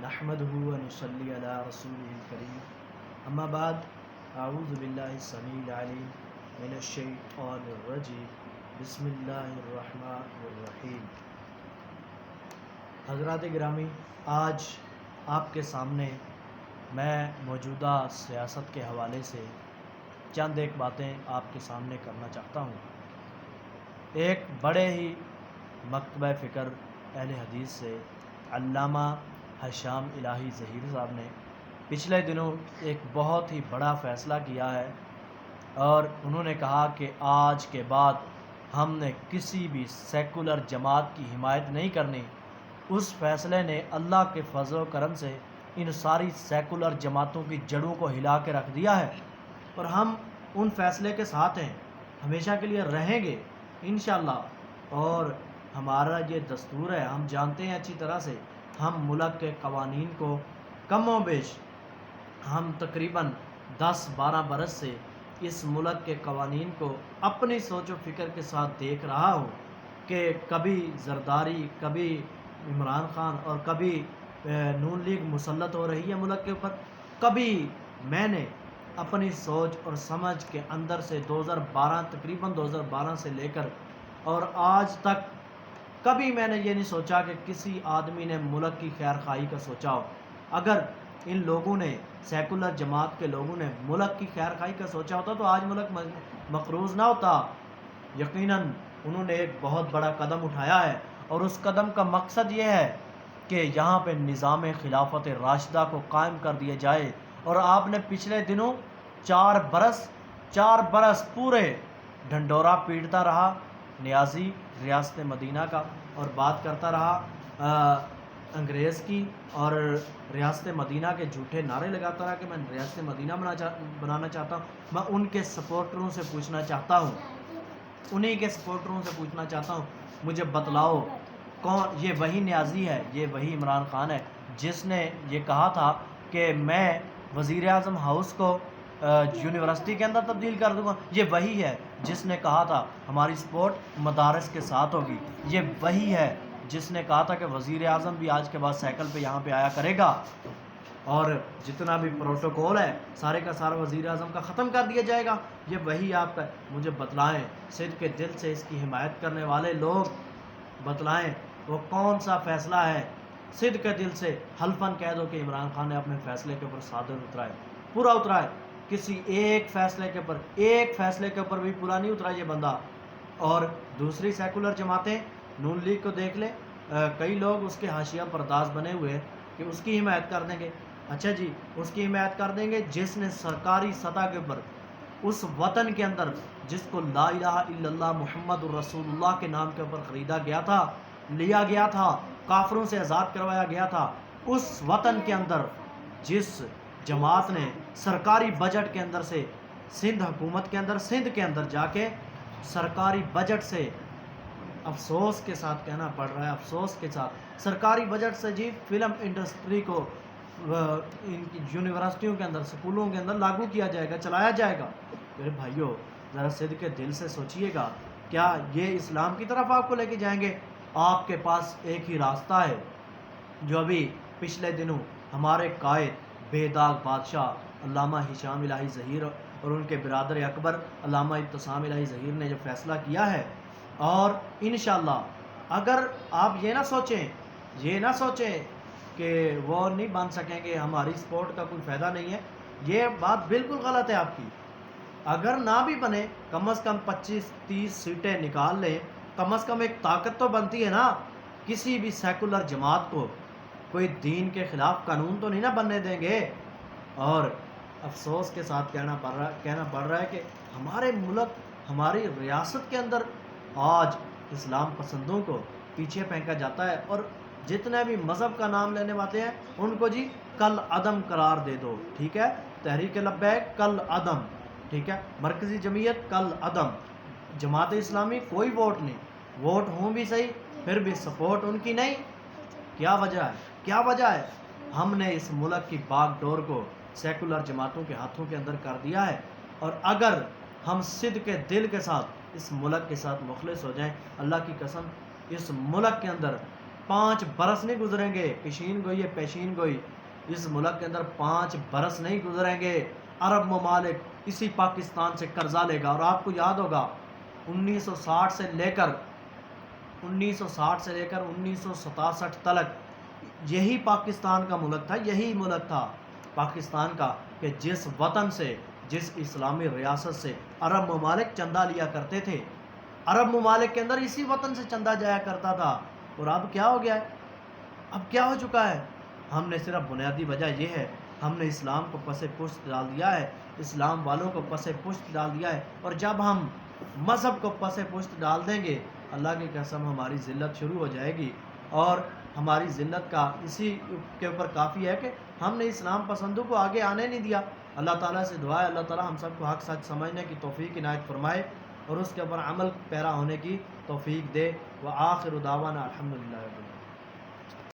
نحمده ونصلي على رسوله الكريم اما بعد اعوذ باللہ السمیع العلیم من الشیطان الرجیم بسم اللہ الرحمن الرحیم۔ حضرات گرامی، آج آپ کے سامنے میں موجودہ سیاست کے حوالے سے چند ایک باتیں آپ کے سامنے کرنا چاہتا ہوں۔ ایک بڑے ہی مکتبہ فکر اہل حدیث سے علامہ ہشام الہی ظہیر صاحب نے پچھلے دنوں ایک بہت ہی بڑا فیصلہ کیا ہے، اور انہوں نے کہا کہ آج کے بعد ہم نے کسی بھی سیکولر جماعت کی حمایت نہیں کرنی۔ اس فیصلے نے اللہ کے فضل و کرم سے ان ساری سیکولر جماعتوں کی جڑوں کو ہلا کے رکھ دیا ہے، اور ہم ان فیصلے کے ساتھ ہیں، ہمیشہ کے لیے رہیں گے انشاءاللہ۔ اور ہمارا یہ دستور ہے، ہم جانتے ہیں اچھی طرح سے، ہم ملک کے قوانین کو کم و بیش ہم تقریباً 10-12 برس سے اس ملک کے قوانین کو اپنی سوچ و فکر کے ساتھ دیکھ رہا ہوں کہ کبھی زرداری، کبھی عمران خان اور کبھی نون لیگ مسلط ہو رہی ہے ملک کے اوپر۔ کبھی میں نے اپنی سوچ اور سمجھ کے اندر سے تقریباً 2012 سے لے کر اور آج تک کبھی میں نے یہ نہیں سوچا کہ کسی آدمی نے ملک کی خیر خواہی کا سوچا ہو۔ اگر ان لوگوں نے، سیکولر جماعت کے لوگوں نے ملک کی خیر خواہی کا سوچا ہوتا تو آج ملک مقروض نہ ہوتا۔ یقیناً انہوں نے ایک بہت بڑا قدم اٹھایا ہے، اور اس قدم کا مقصد یہ ہے کہ یہاں پہ نظام خلافت راشدہ کو قائم کر دیا جائے۔ اور آپ نے پچھلے دنوں 4 برس پورے ڈھنڈورا پیٹتا رہا نیازی ریاست مدینہ کا، اور بات کرتا رہا انگریز کی، اور ریاست مدینہ کے جھوٹے نعرے لگاتا رہا کہ میں ریاست مدینہ بنانا چاہتا ہوں۔ میں ان کے سپورٹروں سے پوچھنا چاہتا ہوں، انہی کے سپورٹروں سے پوچھنا چاہتا ہوں، مجھے بتلاؤ کون یہ وہی نیازی ہے، یہ وہی عمران خان ہے جس نے یہ کہا تھا کہ میں وزیر اعظم ہاؤس کو یونیورسٹی کے اندر تبدیل کر دوں گا؟ یہ وہی ہے جس نے کہا تھا ہماری سپورٹ مدارس کے ساتھ ہوگی؟ یہ وہی ہے جس نے کہا تھا کہ وزیر اعظم بھی آج کے بعد سائیکل پہ یہاں پہ آیا کرے گا، اور جتنا بھی پروٹوکول ہے سارے کا سارا وزیر اعظم کا ختم کر دیا جائے گا؟ یہ وہی آپ کا۔ مجھے بتلائیں، صدق کے دل سے اس کی حمایت کرنے والے لوگ بتلائیں وہ کون سا فیصلہ ہے۔ صدق کے دل سے حلفاً کہہ دو کہ عمران خان نے اپنے فیصلے کے اوپر صادر اترا ہے، پورا اترا ہے، کسی ایک فیصلے کے اوپر بھی پورا نہیں اترا یہ بندہ۔ اور دوسری سیکولر جماعتیں، نون لیگ کو دیکھ لیں، کئی لوگ اس کے حاشیہ پرداز بنے ہوئے کہ اس کی حمایت کر دیں گے۔ اچھا جی، اس کی حمایت کر دیں گے جس نے سرکاری سطح کے اوپر اس وطن کے اندر جس کو لا الہ الا اللہ محمد الرسول اللہ کے نام کے اوپر خریدا گیا تھا، لیا گیا تھا، کافروں سے آزاد کروایا گیا تھا، اس وطن کے اندر جس جماعت نے سرکاری بجٹ کے اندر سے سندھ حکومت کے اندر، سندھ کے اندر جا کے سرکاری بجٹ سے، افسوس کے ساتھ کہنا پڑ رہا ہے، افسوس کے ساتھ سرکاری بجٹ سے جی فلم انڈسٹری کو ان کی یونیورسٹیوں کے اندر، سکولوں کے اندر لاگو کیا جائے گا، چلایا جائے گا۔ میرے بھائیوں، ذرا صدق کے دل سے سوچئے گا، کیا یہ اسلام کی طرف آپ کو لے کے جائیں گے؟ آپ کے پاس ایک ہی راستہ ہے جو ابھی پچھلے دنوں ہمارے قائد بے داغ بادشاہ علامہ ہشام الہی ظہیر اور ان کے برادر اکبر علامہ ابتسام الہی ظہیر نے جو فیصلہ کیا ہے، اور انشاءاللہ اگر آپ یہ نہ سوچیں کہ وہ نہیں بن سکیں گے، ہماری سپورٹ کا کوئی فائدہ نہیں ہے، یہ بات بالکل غلط ہے آپ کی۔ اگر نہ بھی بنے، کم از کم 25-30 سیٹیں نکال لیں، کم از کم ایک طاقت تو بنتی ہے نا۔ کسی بھی سیکولر جماعت کو کوئی دین کے خلاف قانون تو نہیں نہ بننے دیں گے۔ اور افسوس کے ساتھ کہنا پڑ رہا ہے کہ ہمارے ملک، ہماری ریاست کے اندر آج اسلام پسندوں کو پیچھے پھینکا جاتا ہے، اور جتنے بھی مذہب کا نام لینے والے ہیں ان کو جی کل عدم قرار دے دو، ٹھیک ہے؟ تحریک لبیک کل عدم، ٹھیک ہے؟ مرکزی جمعیت کل عدم، جماعت اسلامی کوئی ووٹ نہیں، ووٹ ہوں بھی صحیح پھر بھی سپورٹ ان کی نہیں۔ کیا وجہ ہے؟ ہم نے اس ملک کی باغ ڈور کو سیکولر جماعتوں کے ہاتھوں کے اندر کر دیا ہے، اور اگر ہم صدق کے دل کے ساتھ اس ملک کے ساتھ مخلص ہو جائیں، اللہ کی قسم اس ملک کے اندر 5 برس نہیں گزریں گے، پیشین گوئی ہے پیشین گوئی، اس ملک کے اندر 5 برس نہیں گزریں گے، عرب ممالک اسی پاکستان سے قرضہ لے گا۔ اور آپ کو یاد ہوگا 1960 سے لے کر 1967 تلک یہی پاکستان کا ملک تھا، یہی ملک تھا پاکستان کا کہ جس وطن سے، جس اسلامی ریاست سے عرب ممالک چندہ لیا کرتے تھے، عرب ممالک کے اندر اسی وطن سے چندہ جایا کرتا تھا۔ اور اب کیا ہو گیا ہے؟ اب کیا ہو چکا ہے؟ ہم نے صرف بنیادی وجہ یہ ہے، ہم نے اسلام کو پس پشت ڈال دیا ہے، اسلام والوں کو پس پشت ڈال دیا ہے۔ اور جب ہم مذہب کو پس پشت ڈال دیں گے، اللہ کی قسم ہماری ذلت شروع ہو جائے گی۔ اور ہماری ذلت کا اسی کے اوپر کافی ہے کہ ہم نے اسلام پسندوں کو آگے آنے نہیں دیا۔ اللہ تعالیٰ سے دعا ہے اللہ تعالیٰ ہم سب کو حق سچ سمجھنے کی توفیق عنایت فرمائے اور اس کے اوپر عمل پیرا ہونے کی توفیق دے۔ وآخر دعوانا الحمدللہ رب العالمین۔